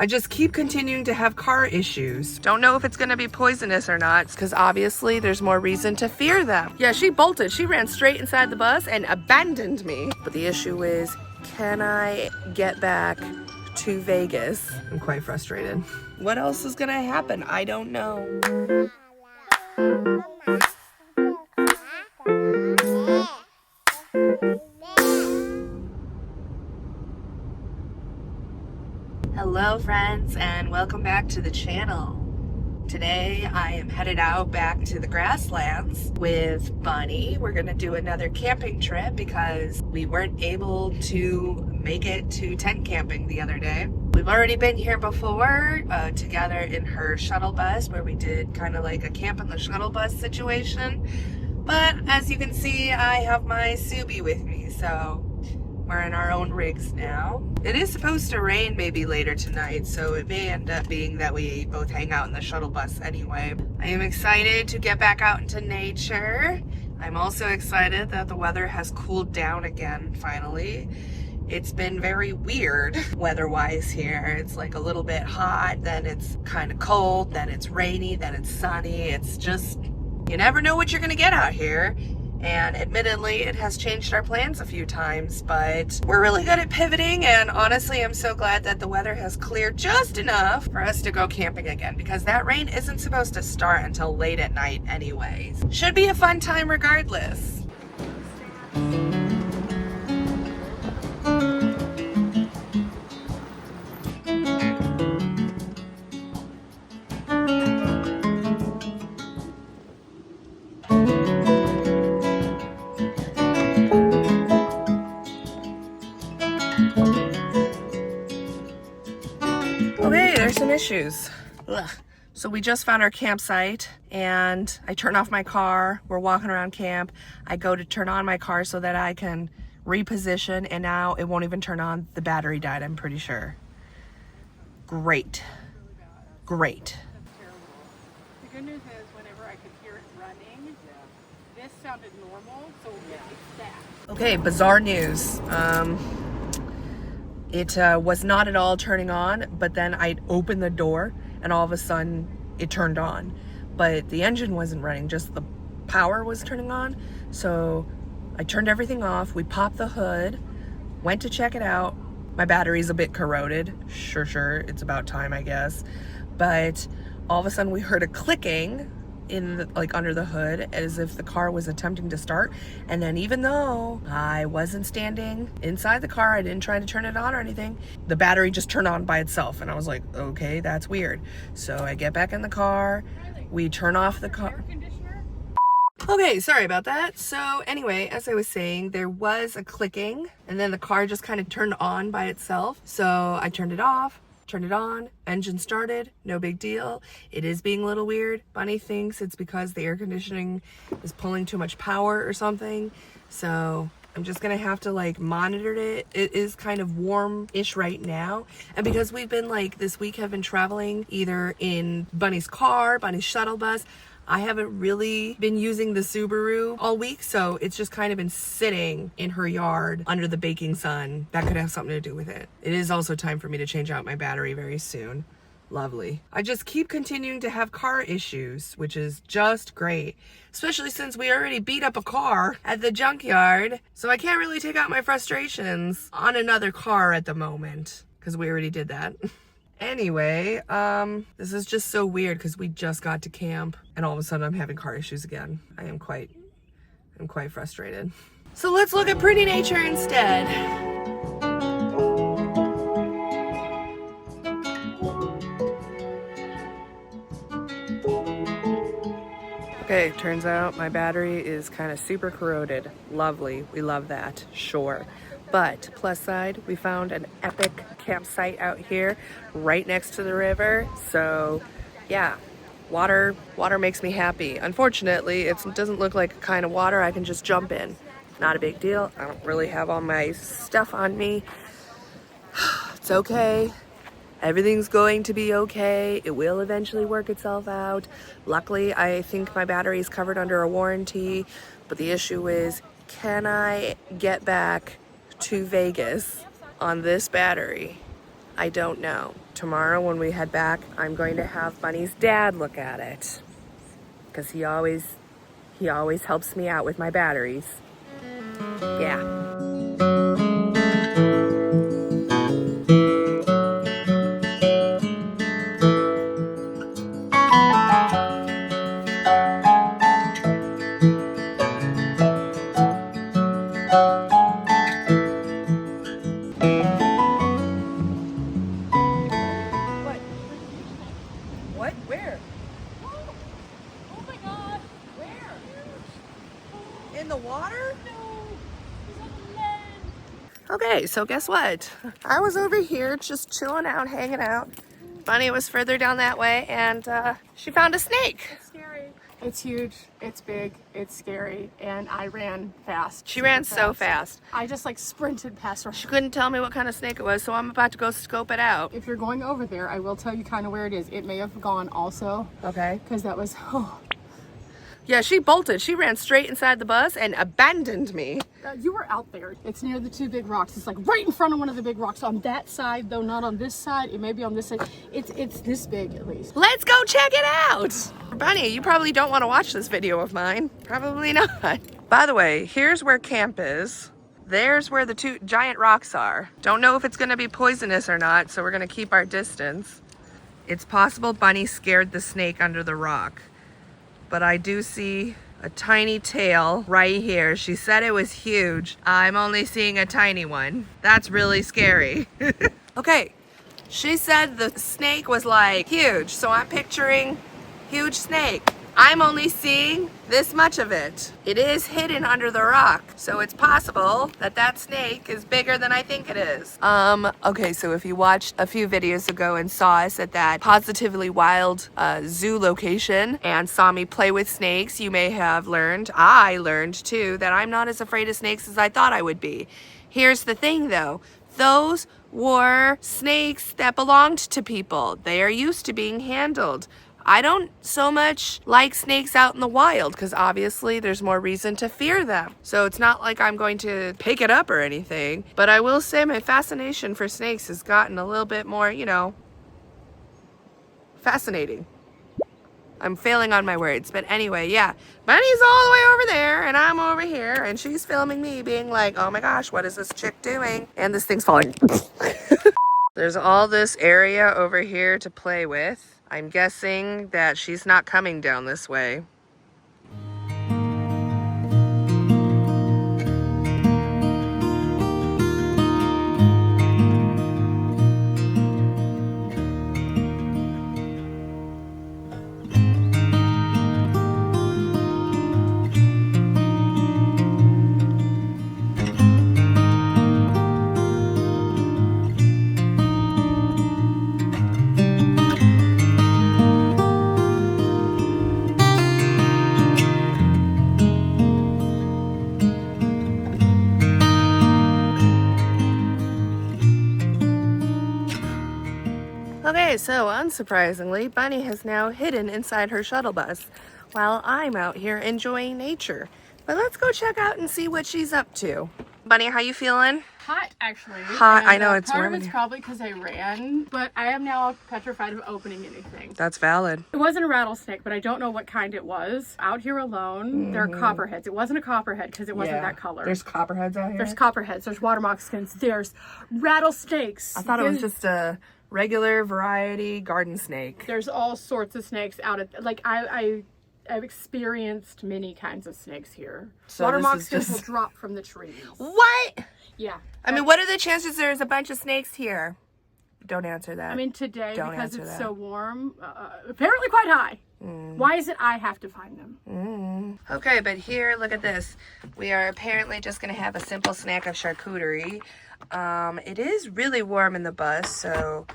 I just keep continuing to have car issues. Don't know if it's gonna be poisonous or not, because obviously there's more reason to fear them. Yeah, she bolted. She ran straight inside the bus and abandoned me. But the issue is, can I get back to Vegas? I'm quite frustrated. What else is gonna happen? I don't know. Hello friends, and welcome back to the channel. Today I am headed out back to the grasslands with Bunny. We're gonna do another camping trip because we weren't able to make it to tent camping the other day. We've already been here before together in her shuttle bus where we did kind of like a camp in the shuttle bus situation. But as you can see, I have my Subi with me, so we're in our own rigs now. It is supposed to rain maybe later tonight, so it may end up being that we both hang out in the shuttle bus anyway. I am excited to get back out into nature. I'm also excited that the weather has cooled down again, finally. It's been very weird weather-wise here. It's like a little bit hot, then it's kind of cold, then it's rainy, then it's sunny. It's just, you never know what you're gonna get out here. And admittedly, it has changed our plans a few times, but we're really good at pivoting, and honestly, I'm so glad that the weather has cleared just enough for us to go camping again, because that rain isn't supposed to start until late at night anyways. Should be a fun time regardless. Okay, there's some issues. Ugh. So we just found our campsite and I turn off my car. We're walking around camp. I go to turn on my car so that I can reposition, and now it won't even turn on. The battery died, I'm pretty sure. Great. Great. The good news is whenever I could hear it running, this sounded normal, so it's that. Okay, bizarre news. It was not at all turning on, but then I opened the door and all of a sudden it turned on. But the engine wasn't running, just the power was turning on. So I turned everything off, we popped the hood, went to check it out. My battery's a bit corroded. Sure, it's about time, I guess. But all of a sudden we heard a clicking in the, like under the hood, as if the car was attempting to start. And then even though I wasn't standing inside the car, I didn't try to turn it on or anything, the battery just turned on by itself. And I was like, okay, that's weird. So I get back in the car, we turn off the car. Okay, sorry about that. So anyway, as I was saying, there was a clicking and then the car just kind of turned on by itself. So I turned it off, turned it on, engine started, no big deal. It is being a little weird. Bunny thinks it's because the air conditioning is pulling too much power or something. So I'm just gonna have to like monitor it. It is kind of warm-ish right now. And because we've been like this week have been traveling either in Bunny's car, Bunny's shuttle bus, I haven't really been using the Subaru all week, so it's just kind of been sitting in her yard under the baking sun. That could have something to do with it. It is also time for me to change out my battery very soon. Lovely. I just keep continuing to have car issues, which is just great, especially since we already beat up a car at the junkyard, so I can't really take out my frustrations on another car at the moment, because we already did that. Anyway, this is just so weird because we just got to camp and all of a sudden I'm having car issues again. I'm quite frustrated. So let's look at pretty nature instead. Okay, turns out my battery is kind of super corroded. Lovely, we love that, sure. But plus side, we found an epic campsite out here right next to the river. So yeah, water makes me happy. Unfortunately, it doesn't look like a kind of water I can just jump in. Not a big deal. I don't really have all my stuff on me. It's okay. Everything's going to be okay. It will eventually work itself out. Luckily, I think my battery is covered under a warranty, but the issue is, can I get back to Vegas on this battery? I don't know. Tomorrow when we head back, I'm going to have Bunny's dad look at it. Because he always helps me out with my batteries. Yeah. What? Where? Oh my god. Where? In the water? No. He's on the land. Okay, so guess what? I was over here just chilling out, hanging out. Bunny was further down that way, and she found a snake. It's scary. It's huge. It's big. It's scary. And I ran fast. She ran so fast. I just like sprinted past her. She couldn't tell me what kind of snake it was, so I'm about to go scope it out. If you're going over there, I will tell you kind of where it is. It may have gone also. Okay. Because that was, oh. Yeah, she bolted. She ran straight inside the bus and abandoned me. You were out there. It's near the two big rocks. It's like right in front of one of the big rocks. On that side, though, not on this side. It may be on this side. It's this big at least. Let's go check it out. Bunny, you probably don't want to watch this video of mine. Probably not. By the way, here's where camp is. There's where the two giant rocks are. Don't know if it's going to be poisonous or not, so we're going to keep our distance. It's possible Bunny scared the snake under the rock. But I do see a tiny tail right here. She said it was huge. I'm only seeing a tiny one. That's really scary. Okay, she said the snake was like huge, so I'm picturing huge snake. I'm only seeing this much of it. It is hidden under the rock, so it's possible that that snake is bigger than I think it is. Okay, so if you watched a few videos ago and saw us at that Positively Wild zoo location and saw me play with snakes, you may have learned, I learned too, that I'm not as afraid of snakes as I thought I would be. Here's the thing though, those were snakes that belonged to people. They are used to being handled. I don't so much like snakes out in the wild because obviously there's more reason to fear them. So it's not like I'm going to pick it up or anything, but I will say my fascination for snakes has gotten a little bit more, you know, fascinating. I'm failing on my words, but anyway, yeah. Bunny's all the way over there and I'm over here and she's filming me being like, oh my gosh, what is this chick doing? And this thing's falling. There's all this area over here to play with. I'm guessing that she's not coming down this way. Okay, so unsurprisingly, Bunny has now hidden inside her shuttle bus while I'm out here enjoying nature. But let's go check out and see what she's up to. Bunny, how you feeling? Hot, actually. Hot, And, I know, it's part warm of in it's here. probably because I ran, but I am now petrified of opening anything. That's valid. It wasn't a rattlesnake, but I don't know what kind it was. Out here alone, there are copperheads. It wasn't a copperhead because it wasn't that color. There's copperheads out here? There's copperheads, there's water moccasins, there's rattlesnakes. I thought it was just a regular variety garden snake. There's all sorts of snakes out at, like, I've experienced many kinds of snakes here. So Water this is moccasins just- will drop from the trees. What? Yeah. I mean, what are the chances there's a bunch of snakes here? Don't answer that. I mean, today, Don't because answer it's that. so warm, apparently quite high. Why is it I have to find them? Okay, but here, look at this. We are apparently just going to have a simple snack of charcuterie. It is really warm in the bus, so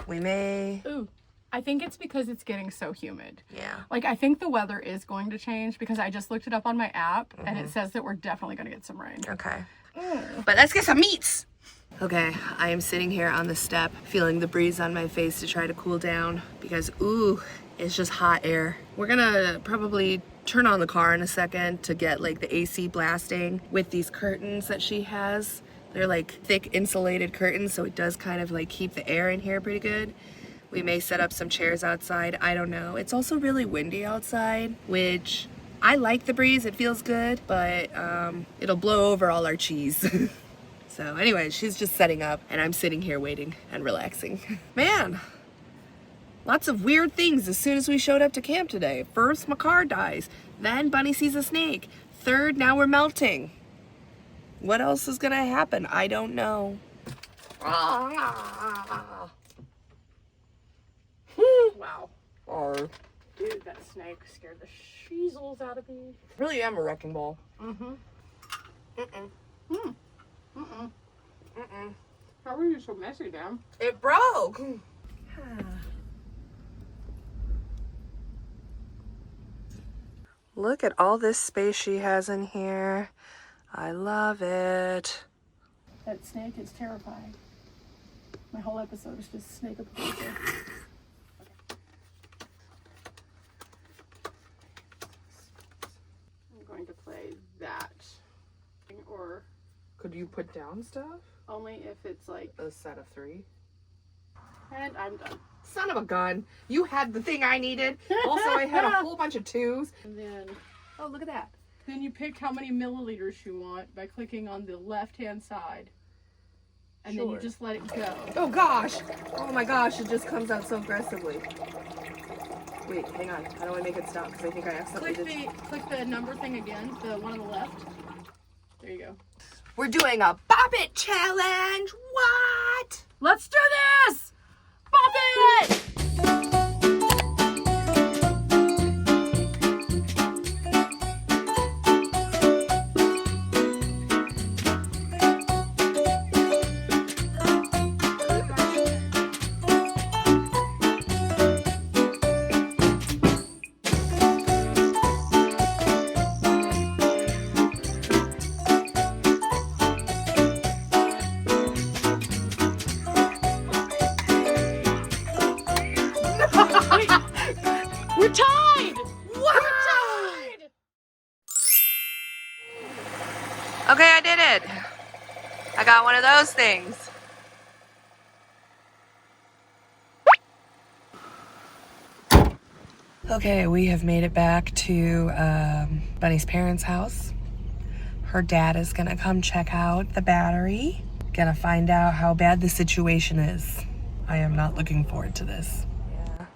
we may... Ooh, I think it's because it's getting so humid. Yeah. Like, I think the weather is going to change because I just looked it up on my app and it says that we're definitely going to get some rain. Okay. But let's get some meats. Okay, I am sitting here on the step, feeling the breeze on my face to try to cool down because, ooh, it's just hot air. We're gonna probably turn on the car in a second to get like the AC blasting with these curtains that she has They're like thick insulated curtains, so it does kind of like keep the air in here pretty good. We may set up some chairs outside, I don't know. It's also really windy outside, which I like the breeze, it feels good, but it'll blow over all our cheese. So anyway, she's just setting up and I'm sitting here waiting and relaxing. Man, lots of weird things as soon as we showed up to camp today. First, my car dies, then Bunny sees a snake. Third, now we're melting. What else is gonna happen? I don't know. Wow. Dude, that snake scared the sheezles out of me. Really am a wrecking ball. How are you so messy, Dan? It broke. Look at all this space she has in here. I love it. That snake is terrifying. My whole episode is just snake apocalypse. I'm going to play that. Or Could you put down stuff? only if it's like, A set of 3. and I'm done. Son of a gun. You had the thing I needed. Also, I had a whole bunch of 2s. And then, Oh, look at that. then you pick how many milliliters you want by clicking on the left-hand side. And then you Sure. just let it go. Oh gosh. Oh my gosh, it just comes out so aggressively. Wait, hang on. How do I make it stop? Because I think I accidentally Click the number thing again, the one on the left. There you go. We're doing a Bop It challenge. What? Let's do this! Bop it! We're tied! What? Tied! Okay, I did it. I got one of those things. Okay, we have made it back to Bunny's parents' house. Her dad is gonna come check out the battery. Gonna find out how bad the situation is. I am not looking forward to this. Yeah.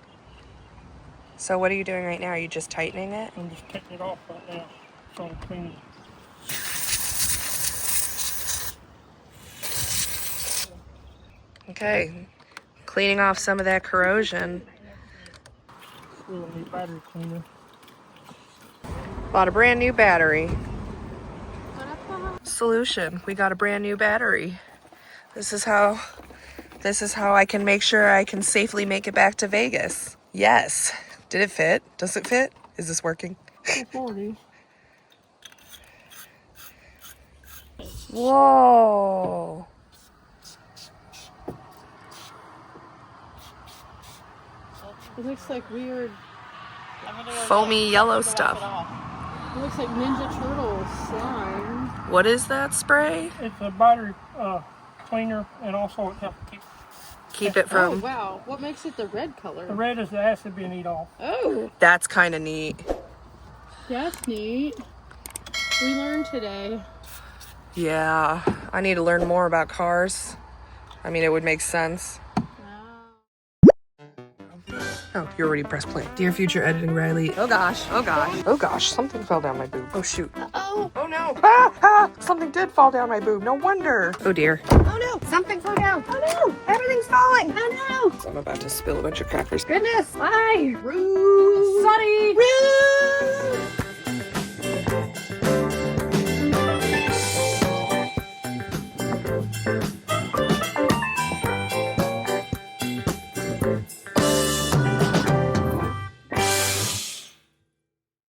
So what are you doing right now? Are you just tightening it? I'm just taking it off right now. So I'm cleaning. Okay, cleaning off some of that corrosion. We'll need battery cleaner. Bought a brand new battery. Solution. We got a brand new battery. This is how I can make sure I can safely make it back to Vegas. Yes. Did it fit? Does it fit? Is this working? 240. Whoa. It looks like weird. Foamy yellow stuff. It looks like Ninja Turtle slime. What is that spray? It's a battery cleaner, and also it helps Keep it Oh from... wow! What makes it the red the color? red is the acid being eat off. Oh, That's kind of neat. that's neat. We learned today. Yeah. I need to learn more about cars. I mean, it would make sense. Oh, you already pressed play. Dear future editing Riley. Oh gosh, oh gosh. Oh gosh, something fell down my boob. Oh shoot. Oh, Oh no. Ah, ah, something did fall down my boob. No wonder. Oh dear. oh no! Something fell down. Oh no! Everything's falling. Oh So I'm about to spill a bunch of crackers. no! Goodness! Bye. Rude. Sunny. Rude.